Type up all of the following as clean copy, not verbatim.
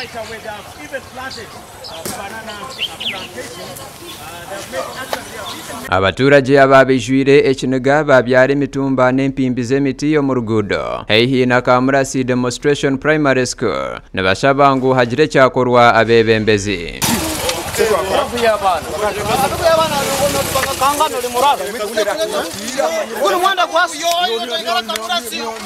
right away. They have even planted banana plantation. Abaturage ababijwire ekiniga babyara emitumba n'empimbi z'emiti yo mu ruguudo heihi na Kamurasi Demonstration Primary School nibashaba ngu hagire cyakorwa abebembezi.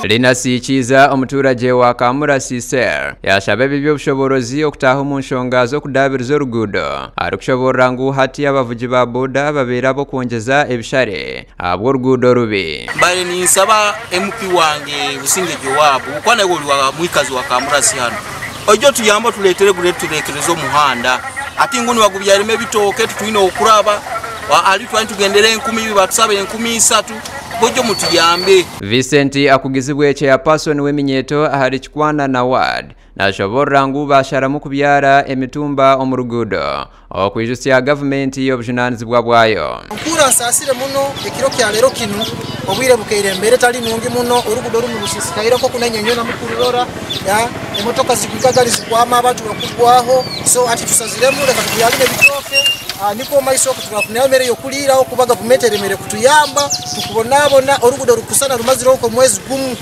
Linasikiza omuturage wa Kamurasi Ser yashaba eby'obushoborozi okutaha mu nshonga z'okudabiriza oruguudo arikushobora ngu hati abavugi ba boda babeera bokwongeza ebishare abwo oruguudo rubi. Bali ninsaba MP wange Businge Jowabu kwana oli wa mwikazi wa Kamurasi hano ojo tuyamba tuletere tulekerezo muhanda ati nguni wagubyarime ebitooke tutuyina okuraba ali twani tugendere 10 batusabe 13 bojo mutuyambe. Vincent akugizibwe chairperson w'eminyeto ahari kikwana na ward nashobora ngu basharamu kubyara emitumba omurugudo okwijusya government y'obujunanizibwa bwayo. Mpura nsasire muno ekiro kya lero kinu obwire bukeire mbere tali nungi muno orugudo rumu rusisikaira ko kunenyenyona mukurura ya emotoka zikugagari zikwama abantu bakugwaho so ati tusaziremu leka tubyalire bitoke niko maiso kutuna mere yokulira okubaga bumetere mere kutuyamba tukubonabona orugudo rukusana rumaziro uko mwezi gumu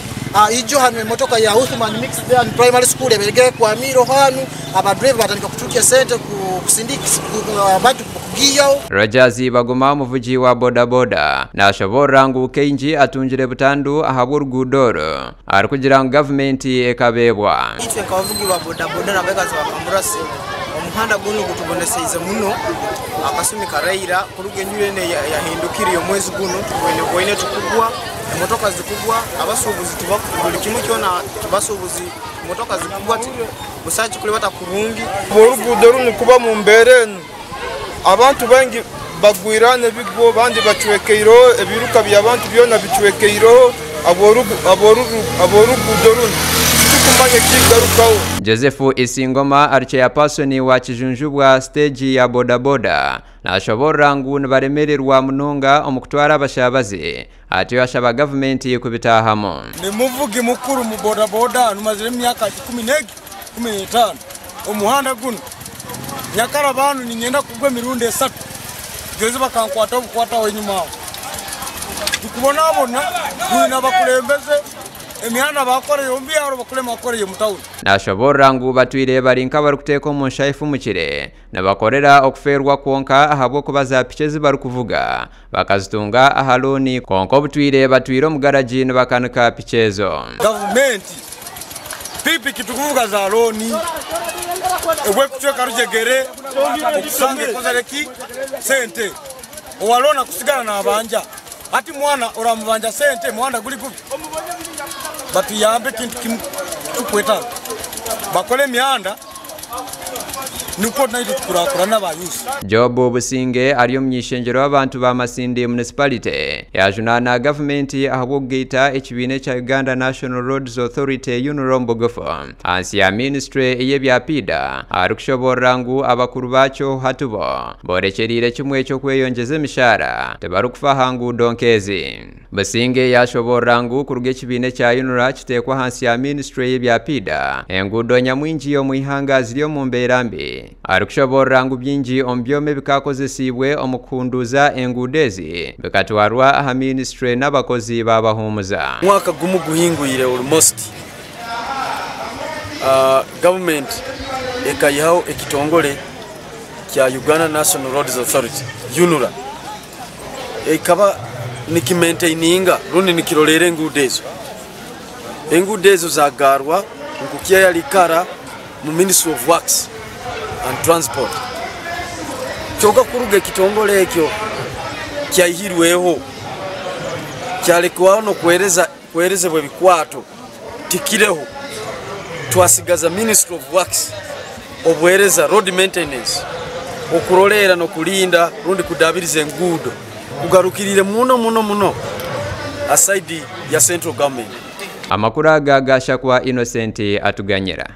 ijo hanu emotoka ya Uthman Mixed and Primary School eberege kwa miro hanu abadriver batandika kutukia sente kusindiki abantu kugiyo. Rajazi bagoma umuvuji wa boda boda nashobora ngu kenji atunjire butandu ahabwo rugudoro arikugira government ekabebwa. Itwe kavugi wa boda boda na bekazi wa Kamurasi omuhanda guno gutubonesize muno akasumi karaira kurugenyure ne yahindukiriye mwezi guno tubone tukugwa emotoka zikugwa abasubuzi tuba buli kimwe cyona basubuzi emotoka zikugwa busaje kuri bata kurungi orugudo runo kuba mu mberenu abantu bangi bagwirane bigwo bandi bacwekeiro ebiruka by'abantu byona bicwekeiro aborugudo runo tukumanye kigarukaho. Joseph Isingoma ari chairperson wa kijunjubwa stage ya boda boda nashobora ngu nibaremererwa munonga omukutwara abashabazi ati yashaba government kubitahamo. Ni muvugi mukuru mu boda boda numazire myaka 15 omuhanda guno nyakara abantu ninyenda kugwe mirundi 3 geze bakankwata obukwata wenyuma tukubonabona nina bakulembeze emihanda bakore yombi aro bakulema akore yo mutawuni nashobora ngu batwire barinka barukuteka mu nshaifu mukire nabakorera okuferwa konka ahabwo kubaza pichezi barukuvuga bakazitunga ahaloni konko butwire batwire mu garage bakanika pichezo. Government pipi kitukuvuga za loni ebwe kucheka rujegere okusange kozaleki sente owalona kusigana na abanja ati mwana oramubanja sente mwana guli kubi batuyambe kintu kimukweta bakole mihanda nuko nayo tukurakurana bayusi. Job Businge ariyo myishenjero abantu ba Masindi municipality yajunana government ahabwo gita ekibine cha Uganda National Roads Authority Unurombogofu ansi ya ministry yebyapida arikushobora ngu abakuru bacho hatubo borecherire kimwe cyo kweyongeza emishara tebarukufaha ngu donkezi. Businge yashobora ngu kuruge ekibine cha Unura kitekwa hansi ya ministry yebyapida engudo nyamwinji yo muihanga ziriyo mu mberambi arikushobora ngu byinji ombyome bikakozesibwe omukunduza engudezi bikatwarwa aha ministry n'abakozi babahumuza. Mwaka gumu guhinguyire almost government ekayihaho ekitongole kya Uganda National Roads Authority Unura ekaba nikimaintaininga rundi nikirolere engudezo zagarwa nkukia yalikara mu Ministry of Works and Transport choka kuruga kitongole ekyo kyahirweho kyalekwa no kwerezebwe bikwato tikireho twasigaza Ministry of Works obwereza road maintenance okurolera no kulinda rundi kudabiriza engudo kugarukirire muno aside ya central government. Amakuru agagasha kwa Innocent atuganyira.